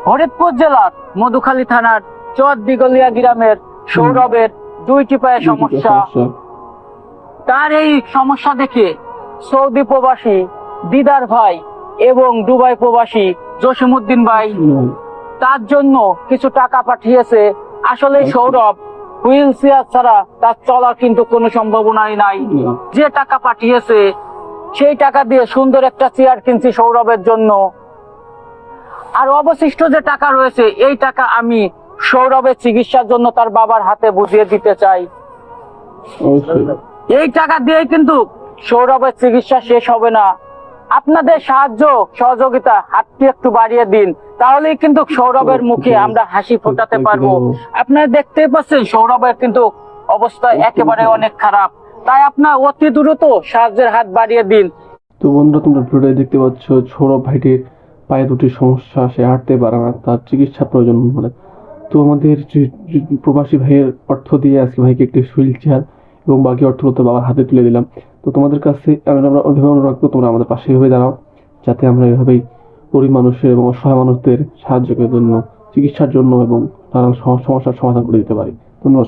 ফরিদপুর জেলার মধুখালী থানার চর দিগলিয়া গ্রামের সৌরভের দুইটি পায়ে সমস্যা। তার এই সমস্যা দেখে সৌদি প্রবাসী দিদার ভাই এবং দুবাই প্রবাসী জসিমউদ্দিন ভাই তার জন্য কিছু টাকা পাঠিয়েছে। আসলে সৌরভ হুইল চেয়ার ছাড়া তার চলার কিন্তু কোনো সম্ভাবনাই নাই। যে টাকা পাঠিয়েছে সেই টাকা দিয়ে সুন্দর একটা চেয়ার কিনছি সৌরভের জন্য। আর অবশিষ্ট যে টাকা রয়েছে এই টাকা আমি সৌরভের চিকিৎসার জন্য তার বাবার হাতে বুঝিয়ে দিতে চাই। এই টাকা দিয়ে কিন্তু সৌরভের চিকিৎসা শেষ হবে না। আপনাদের সাহায্য সহযোগিতা হাতটি একটু বাড়িয়ে দিন, তাহলেই কিন্তু সৌরভের মুখে আমরা হাসি ফোটাতে পারবো। আপনারা দেখতেই পাচ্ছেন সৌরভের কিন্তু অবস্থা একেবারে অনেক খারাপ, তাই আপনার অতি দ্রুত সাহায্যের হাত বাড়িয়ে দিন। তো বন্ধুরা, তোমরা ভিডিওতে দেখতে পাচ্ছ সৌরভ ভাইটির পায়ে দুটি সমস্যা, সে হাঁটতে পারে না, তার চিকিৎসা প্রয়োজন বলে। তো আমাদের প্রবাসী ভাইয়ের অর্থ দিয়ে আজকে ভাইকে একটি হুইল চেয়ার এবং বাকি অর্থগুলো বাবার হাতে তুলে দিলাম। তো তোমাদের কাছে আমরা অনুরোধ রাখবো, তোমরা আমাদের পাশে হয়ে দাঁড়াও, যাতে আমরা এভাবেই গরিব মানুষের এবং অসহায় মানুষদের সাহায্যের জন্য, চিকিৎসার জন্য এবং নানান সমস্যার সমাধান করে দিতে পারি। ধন্যবাদ।